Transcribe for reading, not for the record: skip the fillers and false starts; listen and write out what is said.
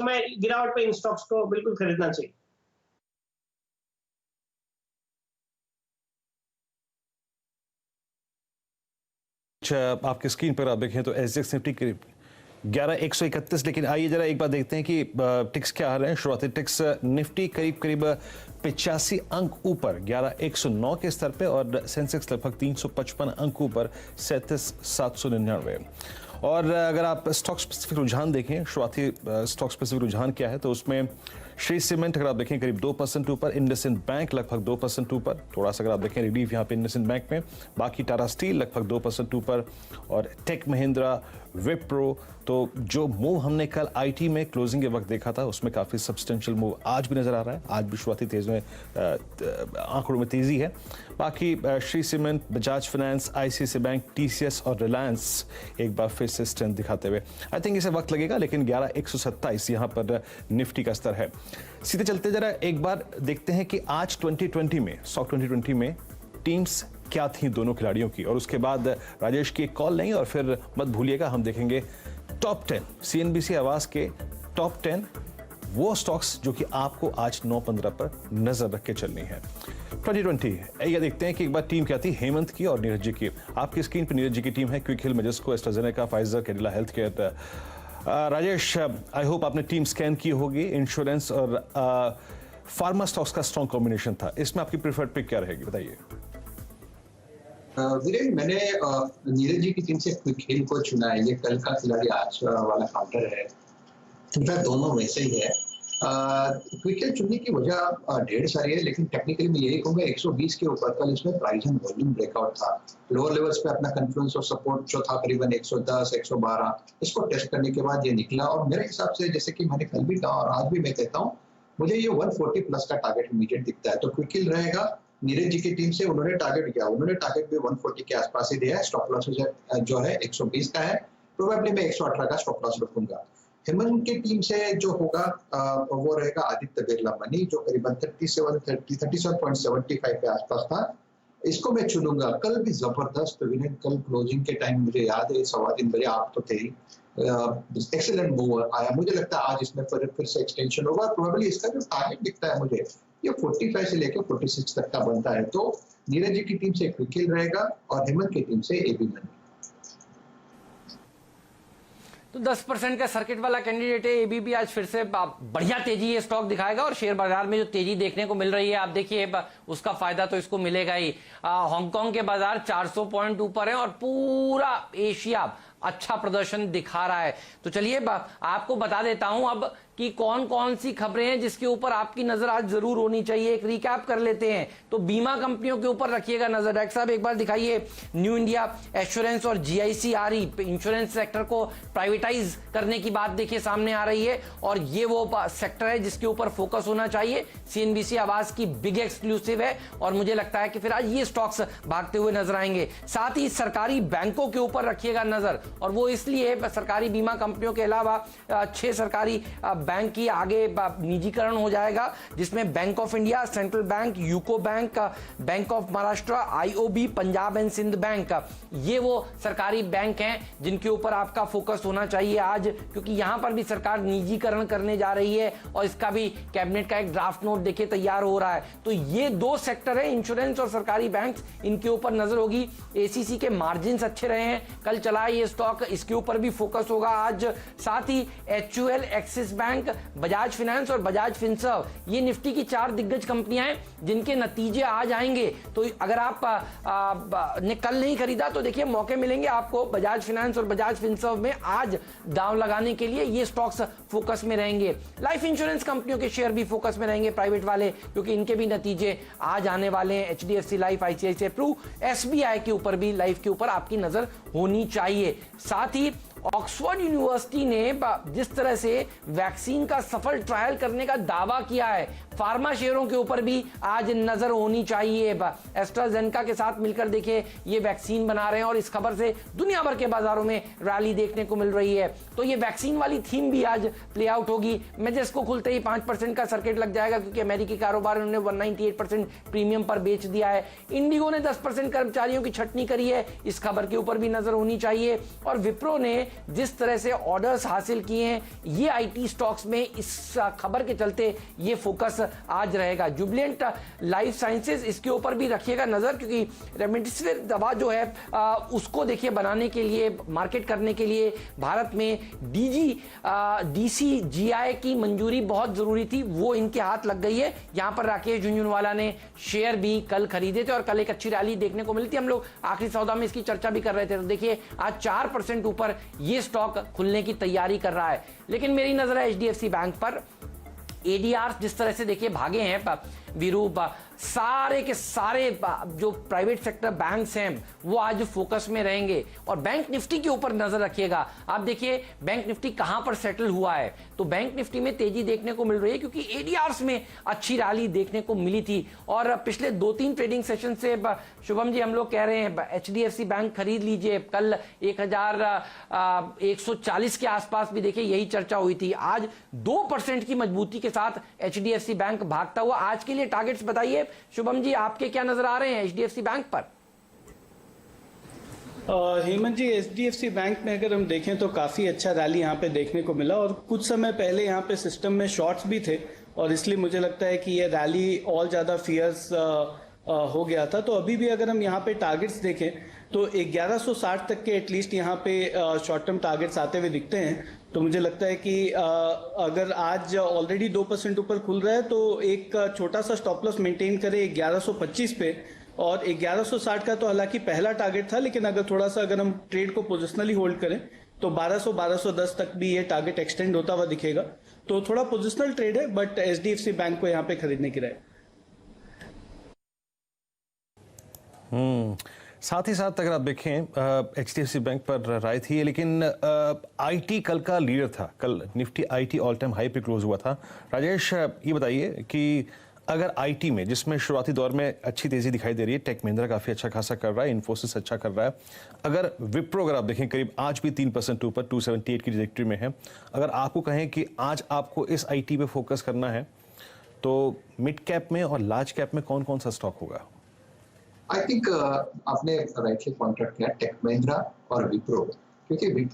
समय गिरावट पे इन स्टॉक्स को बिल्कुल खरीदना चाहिए। आपकी स्क्रीन पर आप देखें तो एसजीएक्स निफ्टी करीब 11,131, लेकिन आइए जरा एक बार देखते हैं कि टिक्स क्या आ रहे हैं। शुरुआती टिक्स निफ्टी करीब 85 अंक ऊपर 11,109 के स्तर पे और सेंसेक्स लगभग 355 अंक ऊपर 37,799। और अगर आप स्टॉक स्पेसिफिक रुझान देखें, शुरुआती स्टॉक स्पेसिफिक रुझान क्या है, तो उसमें श्री सीमेंट अगर आप देखें करीब 2% ऊपर, इंडसइंड बैंक लगभग 2% ऊपर, थोड़ा सा अगर आप देखें रिलीफ यहाँ पे इंडसइंड बैंक में, बाकी टाटा स्टील लगभग 2% ऊपर और टेक महिंद्रा, विप्रो। तो जो मूव हमने कल आईटी में क्लोजिंग के वक्त देखा था उसमें काफ़ी सब्सटेंशियल मूव आज भी नजर आ रहा है। आज भी शुरुआती तेज में आंकड़ों में तेजी है। बाकी Shri cement, Bajaj finance, ICICI bank, TCS और रिलायंस एक बार फिर से स्ट्रेंथ दिखाते हुए। आई थिंक इसे वक्त लगेगा, लेकिन 11,127 यहाँ पर निफ्टी का स्तर है। सीधे चलते जरा एक बार देखते हैं कि आज 2020 में, स्टॉक 2020 में टीम्स क्या थी दोनों खिलाड़ियों की, और उसके बाद राजेश की एक कॉल नहीं, और फिर मत भूलिएगा हम देखेंगे टॉप 10 सीएनबीसी आवाज के टॉप 10 वो स्टॉक्स जो कि आपको आज 9:15 पर नजर रख के चलनी है। 2020 ये देखते हैं कि एक बार टीम क्या थी हेमंत की और नीरज जी की। आपकी स्क्रीन पर नीरज जी की टीम है, Quick Heal, Majesco, AstraZeneca, Pfizer, Cadila health care. Rajesh, I hope आपने टीम स्कैन की होगी। इंश्योरेंस और फार्मा स्टॉक्स का स्ट्रॉन्ग कॉम्बिनेशन था, इसमें आपकी प्रेफर्ड पिक क्या रहेगी, बताइए। वीरेन, मैंने नीरज जी की टीम से क्विक हिल को चुना है। ये कल का खिलाड़ी आज वाला काउंटर है, इनफैक्ट दोनों वैसे ही है। क्विक हिल चुनने की वजह ढेर सारी है, लेकिन टेक्निकली मैं यही कहूँगा 120 के ऊपर कल इसमें प्राइस एंड वॉल्यूम ब्रेकआउट था। लोअर लेवल्स पे अपना कॉन्फ्लुएंस और सपोर्ट जो था करीबन 110, 112, इसको टेस्ट करने के बाद ये निकला। और मेरे हिसाब से, जैसे कि मैंने कल भी कहा और आज भी मैं कहता हूँ, मुझे ये 140 प्लस का टारगेट इमीडिएट दिखता है। तो क्विक हिल रहेगा। नीरज जी की टीम से उन्होंने टारगेट किया, उन्होंने टारगेट भी 140 के आसपास ही दिया है। स्टॉप लॉस जो है 120 का है, प्रोबेबली मैं 118 का स्टॉप लॉस रखूंगा। हेमंत की टीम से जो होगा वो रहेगा आदित्य बिरला मनी, जो करीबन 37.75 के आसपास था। इसको मैं चुनूंगा। कल भी जबरदस्त विनर, कल क्लोजिंग के टाइम मुझे याद है 3:15 बजे आप तो थे ही, एक्सीलेंट मूव आया। मुझे लगता है आज इसमें फिर से एक्सटेंशन होगा। प्रोबेबली इसका जो टारगेट दिखता है मुझे, ये 45 से लेकर 46 तक का बनता है। तो नीरज जी की टीम से क्विक हिल रहेगा और हेमंत की टीम से एबी मनी। तो 10% का सर्किट वाला कैंडिडेट है एबीबी। आज फिर से बढ़िया तेजी ये स्टॉक दिखाएगा और शेयर बाजार में जो तेजी देखने को मिल रही है, आप देखिए उसका फायदा तो इसको मिलेगा ही। हांगकांग के बाजार 400 पॉइंट ऊपर है और पूरा एशिया अच्छा प्रदर्शन दिखा रहा है। तो चलिए आपको बता देता हूं अब कि कौन कौन सी खबरें हैं जिसके ऊपर आपकी नजर आज जरूर होनी चाहिए। एक रिकैप कर लेते हैं। तो बीमा कंपनियों के ऊपर रखिएगा नजर। डॉक्टर साहब एक बार दिखाइए। न्यू इंडिया एश्योरेंस और जीआईसीआरई इंश्योरेंस सेक्टर को प्राइवेटाइज करने की बात देखिए सामने आ रही है, और ये वो सेक्टर है जिसके ऊपर फोकस होना चाहिए। सीएनबीसी आवाज की बिग एक्सक्लूसिव है और मुझे लगता है कि फिर आज ये स्टॉक्स भागते हुए नजर आएंगे। साथ ही सरकारी बैंकों के ऊपर रखिएगा नजर, और वो इसलिए सरकारी बीमा कंपनियों के अलावा 6 सरकारी बैंक की आगे निजीकरण हो जाएगा, जिसमें bank of India, central bank, UCO bank, bank of Maharashtra, IOB, Punjab and Sind bank, ये वो सरकारी बैंक हैं जिनके ऊपर आपका फोकस होना चाहिए आज, क्योंकि यहां पर भी सरकार निजीकरण करने जा रही है और इसका भी कैबिनेट का एक ड्राफ्ट नोट देखिए तैयार हो रहा है। तो ये 2 सेक्टर है, इंश्योरेंस और सरकारी बैंक, इनके ऊपर नजर होगी। एसीसी के मार्जिन अच्छे रहे हैं, कल चला ये स्टॉक, इसके ऊपर भी फोकस होगा आज। साथ ही HUL, Axis bank, Bajaj finance और बजाज फिनसर्व, ये निफ्टी की 4 दिग्गज कंपनियां हैं जिनके नतीजे आज आएंगे। तो अगर आप ने कल नहीं खरीदा तो देखिए मौके मिलेंगे आपको बजाज फाइनेंस और बजाज फिनसर्व में आज दांव लगाने के लिए। ये स्टॉक्स फोकस में रहेंगे। लाइफ इंश्योरेंस कंपनियों के शेयर भी फोकस में रहेंगे, प्राइवेट वाले, क्योंकि इनके भी नतीजे आज आने वाले हैं। HDFC life, ICICI pru, SBI के ऊपर भी, लाइफ के ऊपर आपकी नजर होनी चाहिए। साथ ही ऑक्सफोर्ड यूनिवर्सिटी ने जिस तरह से वैक्सीन का सफल ट्रायल करने का दावा किया है, फार्मा शेयरों के ऊपर भी आज नजर होनी चाहिए। एस्ट्राजेनेका के साथ मिलकर देखिए ये वैक्सीन बना रहे हैं और इस खबर से दुनिया भर के बाजारों में रैली देखने को मिल रही है। तो ये वैक्सीन वाली थीम भी आज प्ले आउट होगी। मेजेस्को खुलते ही 5% का सर्किट लग जाएगा, क्योंकि अमेरिकी कारोबार उन्होंने 198% प्रीमियम पर बेच दिया है। इंडिगो ने 10% कर्मचारियों की छटनी करी है, इस खबर के ऊपर भी नजर होनी चाहिए। और विप्रो ने जिस तरह से ऑर्डर्स हासिल किए हैं, ये आईटी स्टॉक्स में इस खबर के चलते ये फोकस आज रहेगा। जुबिलेंट लाइफ साइंसेज, इसके ऊपर भी रखिएगा नजर, क्योंकि रेमडेसिविर दवा जो है उसको देखिए बनाने के लिए, मार्केट करने के लिए भारत में DCGI की मंजूरी बहुत जरूरी थी, वो इनके हाथ लग गई है। यहां पर राकेश झुंझुनवाला ने शेयर भी कल खरीदे थे और कल एक अच्छी रैली देखने को मिली थी। हम लोग आखिरी सौदा में इसकी चर्चा भी कर रहे थे। तो देखिए आज 4% ऊपर ये स्टॉक खुलने की तैयारी कर रहा है। लेकिन मेरी नजर है HDFC बैंक पर। ADR जिस तरह से देखिए भागे हैं वीरू, सारे के सारे जो प्राइवेट सेक्टर बैंक्स हैं वो आज फोकस में रहेंगे। और बैंक निफ्टी के ऊपर नजर रखिएगा। आप देखिए बैंक निफ्टी कहां पर सेटल हुआ है, तो बैंक निफ्टी में तेजी देखने को मिल रही है क्योंकि ADRs में अच्छी रैली देखने को मिली थी। और पिछले 2-3 ट्रेडिंग सेशन से शुभम जी हम लोग कह रहे हैं HDFC बैंक खरीद लीजिए। कल 1140 के आसपास भी देखिए यही चर्चा हुई थी। आज 2% की मजबूती के साथ HDFC बैंक भागता हुआ। आज के लिए टारगेट्स बताइए शुभम जी, आपके क्या नजर आ रहे हैं HDFC बैंक पर? हेमंत जी, HDFC बैंक में अगर हम देखें तो काफ़ी अच्छा रैली यहाँ पे देखने को मिला और कुछ समय पहले यहाँ पे सिस्टम में शॉर्ट्स भी थे और इसलिए मुझे लगता है कि ये रैली और ज़्यादा फियर्स हो गया था। तो अभी भी अगर हम यहाँ पे टारगेट्स देखें तो 1160 तक के एटलीस्ट यहाँ पे शॉर्ट टर्म टारगेट्स आते हुए दिखते हैं। तो मुझे लगता है कि अगर आज ऑलरेडी 2% ऊपर खुल रहा है तो एक छोटा सा स्टॉप लॉस मेंटेन करें 1125 पे, और 1160 का तो हालांकि पहला टारगेट था, लेकिन अगर थोड़ा सा अगर हम ट्रेड को पोजिशनली होल्ड करें तो 1200-1210 तक भी ये टारगेट एक्सटेंड होता हुआ दिखेगा। तो थोड़ा पोजिशनल ट्रेड है, बट HDFC बैंक को यहाँ पे खरीदने की राय। साथ ही साथ अगर आप देखें HDFC बैंक पर राय थी, लेकिन IT कल का लीडर था। कल Nifty IT all time high पे क्लोज हुआ था। राजेश, ये बताइए कि अगर IT में, जिसमें शुरुआती दौर में अच्छी तेजी दिखाई दे रही है, टेक महिंद्रा काफी अच्छा खासा कर रहा है, इन्फोसिस अच्छा कर रहा है, अगर विप्रो अगर आप देखें करीब आज भी 3% ऊपर 278 की ट्रैजेक्टरी में है, अगर आपको कहें कि आज आपको इस IT पे फोकस करना है तो मिड कैप में और लार्ज कैप में कौन कौन सा स्टॉक होगा? आई थिंक आपने राइटली पॉइंट आउट किया टेक महिंद्रा और विप्रो, क्योंकि विप्रो